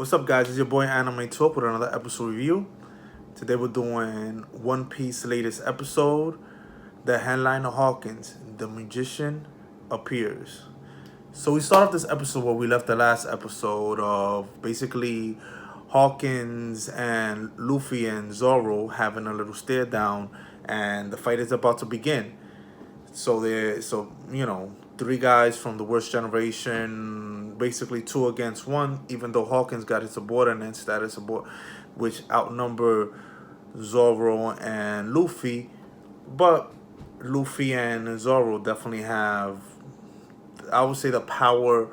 What's up, guys? It's your boy Anime Talk with another episode review. Today we're doing One Piece latest episode, the headliner Hawkins, the magician appears. So we start off this episode where we left the last episode of basically Hawkins and Luffy and Zoro having a little stare down, and the fight is about to begin. So three guys from the worst generation, basically two against one. Even though Hawkins got his subordinate status, which outnumber Zoro and Luffy, but Luffy and Zoro definitely have, I would say, the power.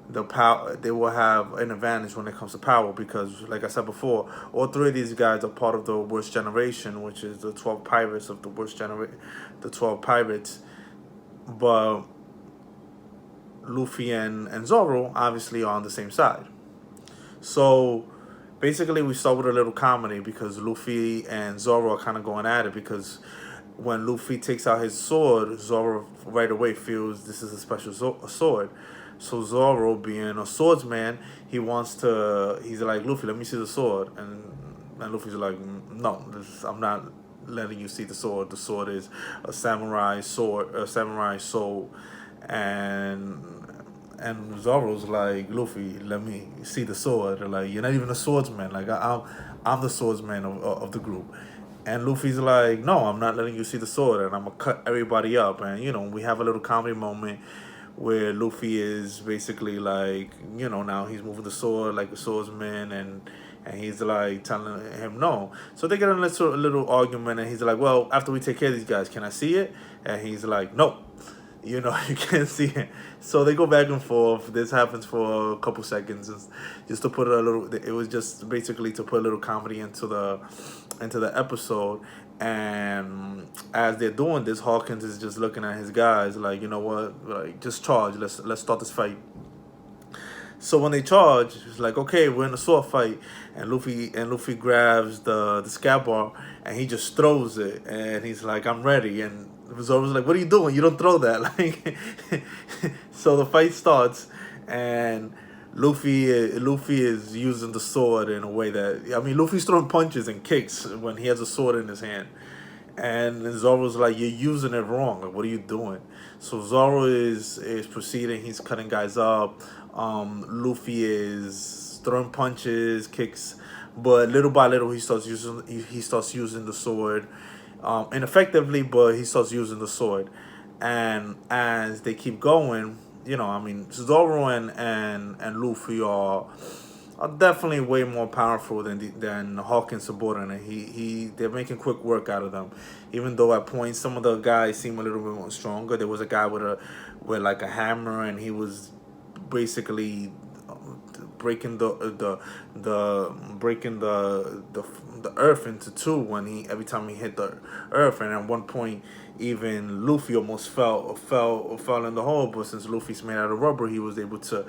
They will have an advantage when it comes to power because, like I said before, all three of these guys are part of the worst generation, which is the 12 pirates of the worst generation, the 12 pirates. But Luffy and Zoro obviously are on the same side. So basically we start with a little comedy because Luffy and Zoro are kind of going at it because when Luffy takes out his sword, Zoro right away feels this is a special sword. So Zoro, being a swordsman, he's like, Luffy, let me see the sword. And Luffy's like, no, I'm not letting you see the sword. The sword is a samurai soul. And Zoro's like, Luffy, let me see the sword. They're like, you're not even a swordsman. Like, I'm the swordsman of the group. And Luffy's like, no, I'm not letting you see the sword, and I'm gonna cut everybody up. And we have a little comedy moment where Luffy is basically like, now he's moving the sword like a swordsman, and he's like telling him no. So they get in a little argument, and he's like, well, after we take care of these guys, can I see it? And he's like, no, you can't see it. So they go back and forth. This happens for a couple seconds, just to put it was just basically to put a little comedy into the episode. And as they're doing this, Hawkins is just looking at his guys like, you know what, like, just charge. Let's start this fight. So when they charge, it's like, okay, we're in a sword fight, and Luffy grabs the scabbard and he just throws it, and he's like, I'm ready. And Zoro's like, what are you doing? You don't throw that. Like, so the fight starts, and Luffy is using the sword in a way that, Luffy's throwing punches and kicks when he has a sword in his hand. And Zoro's like, you're using it wrong. Like, what are you doing? So Zoro is proceeding. He's cutting guys up. Luffy is throwing punches, kicks, but little by little he starts using the sword, ineffectively, but he starts using the sword. And as they keep going, Zoro and Luffy are definitely way more powerful than Hawkins' subordinate. They're making quick work out of them, even though at points some of the guys seem a little bit more stronger. There was a guy with like a hammer, and he was basically breaking the earth into two when every time he hit the earth. And at one point, even Luffy almost fell in the hole, but since Luffy's made out of rubber, he was able to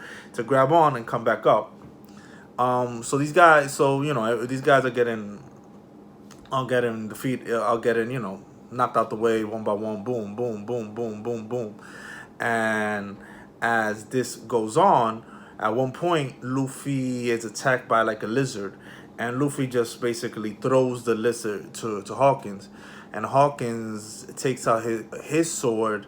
grab on and come back up. So these guys are getting defeated, knocked out the way one by one. Boom, boom, boom, boom, boom, boom. And as this goes on, at one point Luffy is attacked by like a lizard, and Luffy just basically throws the lizard to Hawkins, and Hawkins takes out his sword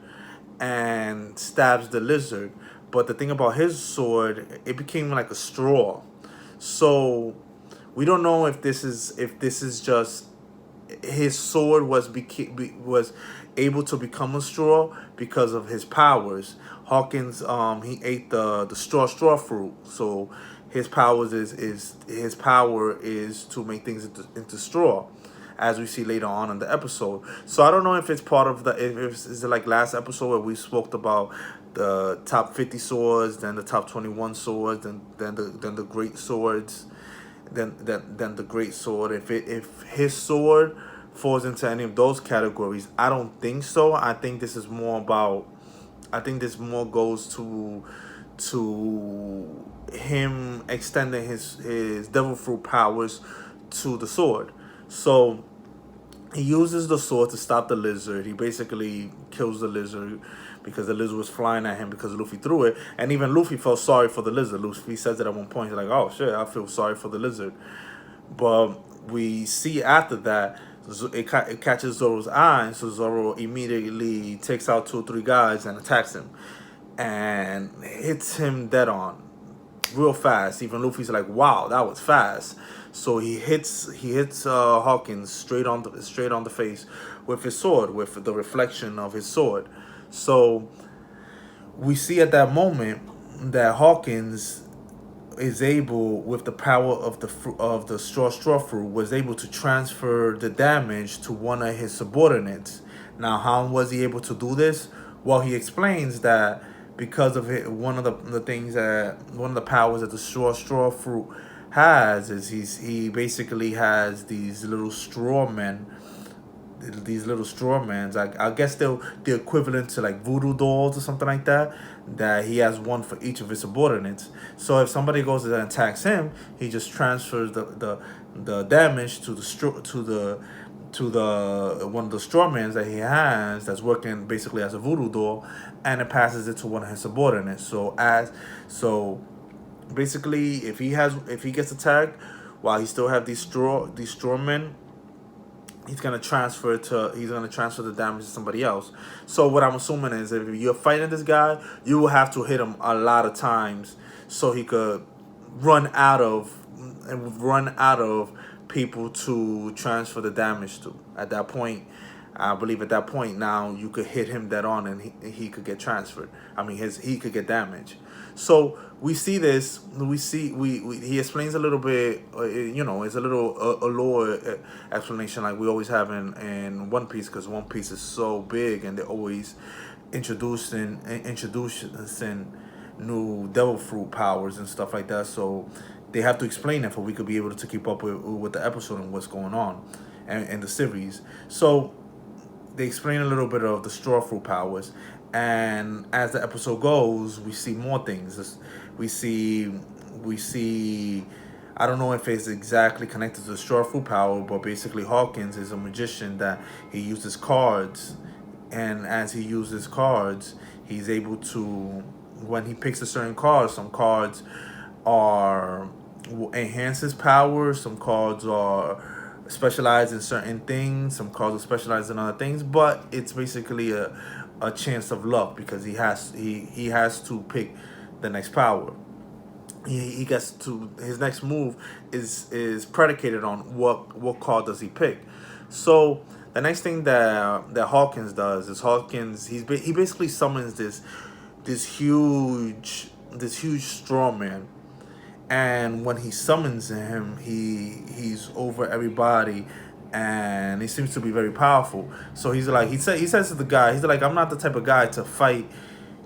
and stabs the lizard. But the thing about his sword, it became like a straw. So we don't know if this is just his sword was able to become a straw because of his powers. Hawkins, he ate the straw fruit, so his power is to make things into straw, as we see later on in the episode. So I don't know if it's part of is it like last episode where we spoke about the top 50 swords, then the top 21 swords, then the great swords, then the great sword. If his sword falls into any of those categories, I don't think so. I think this more goes to him extending his devil fruit powers to the sword. So he uses the sword to stop the lizard. He basically kills the lizard because the lizard was flying at him because Luffy threw it. And even Luffy felt sorry for the lizard. Luffy says it at one point. He's like, oh shit, I feel sorry for the lizard. But we see after that, it catches Zoro's eye. So Zoro immediately takes out 2 or 3 guys and attacks him. And hits him dead on real fast. Even Luffy's like, "Wow, that was fast." So he hits Hawkins straight on the face with his sword, with the reflection of his sword. So we see at that moment that Hawkins is able, with the power of the straw fruit, was able to transfer the damage to one of his subordinates. Now, how was he able to do this? Well, he explains that because of it, one of the powers that the straw fruit has is he basically has these little straw mans. I guess they're the equivalent to like voodoo dolls or something like that. That he has one for each of his subordinates. So if somebody goes and attacks him, he just transfers the damage to the one of the straw mans that he has that's working basically as a voodoo doll, and it passes it to one of his subordinates. So basically, if he gets attacked while he still have these straw men, he's gonna transfer the damage to somebody else. So what I'm assuming is if you're fighting this guy, you will have to hit him a lot of times so he could run out of people to transfer the damage to. At that point, I believe now you could hit him dead on and he could get transferred. I mean he could get damage. So we see this. He explains a little bit. It's a little a lower explanation like we always have in One Piece, because One Piece is so big and they're always introducing new devil fruit powers and stuff like that. So they have to explain it for we could be able to keep up with the episode and what's going on and the series. So they explain a little bit of the straw fruit powers, and as the episode goes, we see more things. We see. I don't know if it's exactly connected to the straw fruit power, but basically Hawkins is a magician that he uses cards, and as he uses cards, he's able to, when he picks a certain card, some cards are enhance his power, some cards are specialized in certain things, some cards are specialized in other things, but it's basically a chance of luck because he has to pick the next power. He gets to his next move is predicated on what card does he pick. So the next thing that Hawkins does is he basically summons this huge straw man, and when he summons him, he's over everybody, and he seems to be very powerful. So he says to the guy, he's like, I'm not the type of guy to fight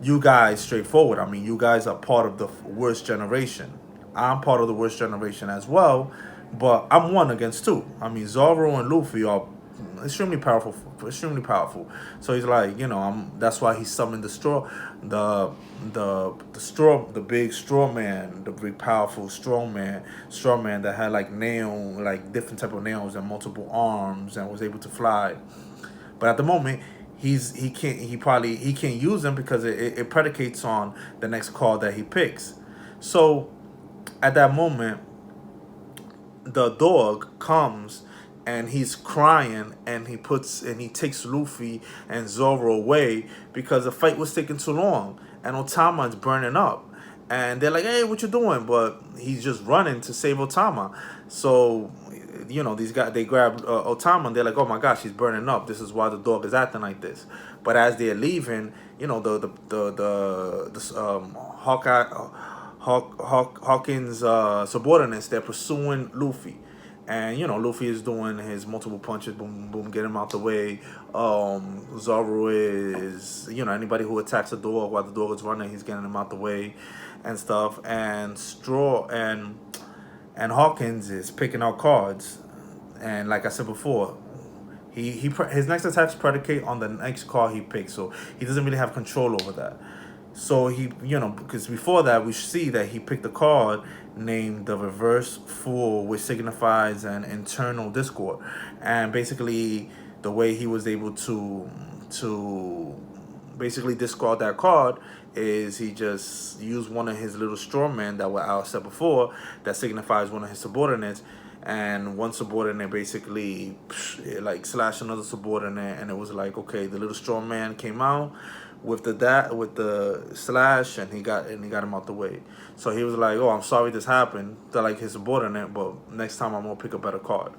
you guys straightforward. I mean, you guys are part of the worst generation. I'm part of the worst generation as well, but I'm 1 against 2. I mean, Zoro and Luffy are extremely powerful. Extremely powerful. So he's like, that's why he summoned the big straw man, the big powerful straw man that had like different type of nails and multiple arms and was able to fly. But at the moment, he can't use them because it predicates on the next card that he picks. So at that moment, the dog comes and he's crying, and he takes Luffy and Zoro away because the fight was taking too long and Otama is burning up. And they're like, hey, what you doing? But he's just running to save Otama. So, these guys, they grab Otama and they're like, oh my gosh, he's burning up. This is why the dog is acting like this. But as they're leaving, Hawkins subordinates, they're pursuing Luffy. And, Luffy is doing his multiple punches, boom, boom, get him out the way. Zoro is, anybody who attacks the dog while the dog is running, he's getting him out the way and stuff. And and Hawkins is picking out cards. And like I said before, his next attacks predicate on the next card he picks. So he doesn't really have control over that. So he, because before that we see that he picked a card named the Reverse Fool, which signifies an internal discord, and basically the way he was able to basically discard that card is he just used one of his little straw men that were I said before that signifies one of his subordinates, and one subordinate basically like slashed another subordinate, and it was like, okay, the little straw man came out with the slash, and he got him out the way. So he was like, oh, I'm sorry this happened to like his subordinate, but next time I'm gonna pick a better card.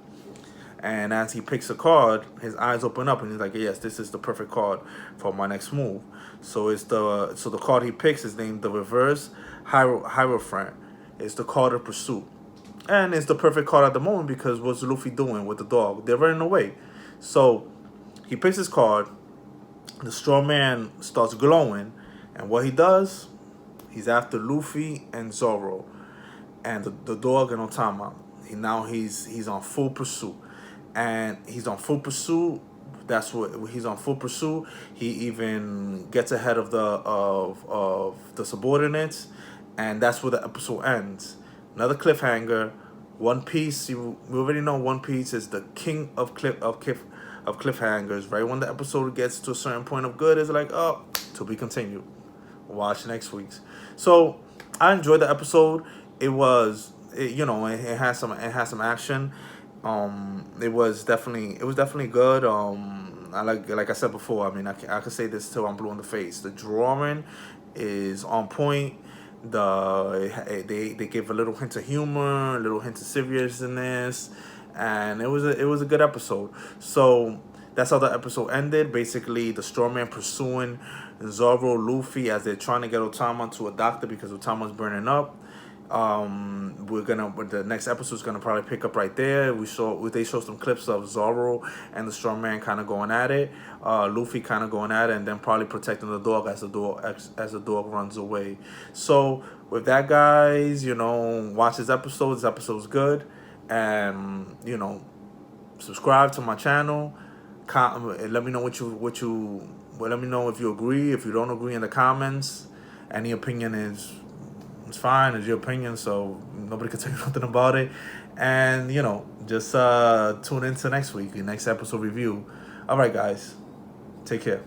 And as he picks a card, his eyes open up, and he's like, "Yes, this is the perfect card for my next move." So the card he picks is named the Reverse Hierophant. It's the card of pursuit, and it's the perfect card at the moment because what's Luffy doing with the dog? They're running away. So he picks his card. The straw man starts glowing, and what he does, he's after Luffy and Zoro, and the dog and Otama. He's on full pursuit, and he's on full pursuit. That's what he's on full pursuit. He even gets ahead of the subordinates, and that's where the episode ends. Another cliffhanger. One Piece. We already know One Piece is the king of cliffhangers. Right when the episode gets to a certain point of good, it's like, oh, to be continued. Watch next week's. So I enjoyed the episode. It has some action. It was definitely good. I like I said before. I mean, I could say this till I'm blue in the face. The drawing is on point. They gave a little hint of humor, a little hint of seriousness, and it was a good episode. So that's how the episode ended. Basically, the strawman pursuing Zoro, Luffy as they're trying to get Otama to a doctor because Otama's burning up. The next episode's gonna probably pick up right there. They show some clips of Zoro and the strongman kind of going at it, Luffy kind of going at it, and then probably protecting the dog as the dog runs away. So with that, guys, watch this episode. This episode's good, and subscribe to my channel. Let me know let me know if you agree, if you don't agree in the comments. Any opinion is it's fine. It's your opinion, so nobody can tell you nothing about it. And just tune in to next week, the next episode review. All right, guys, take care.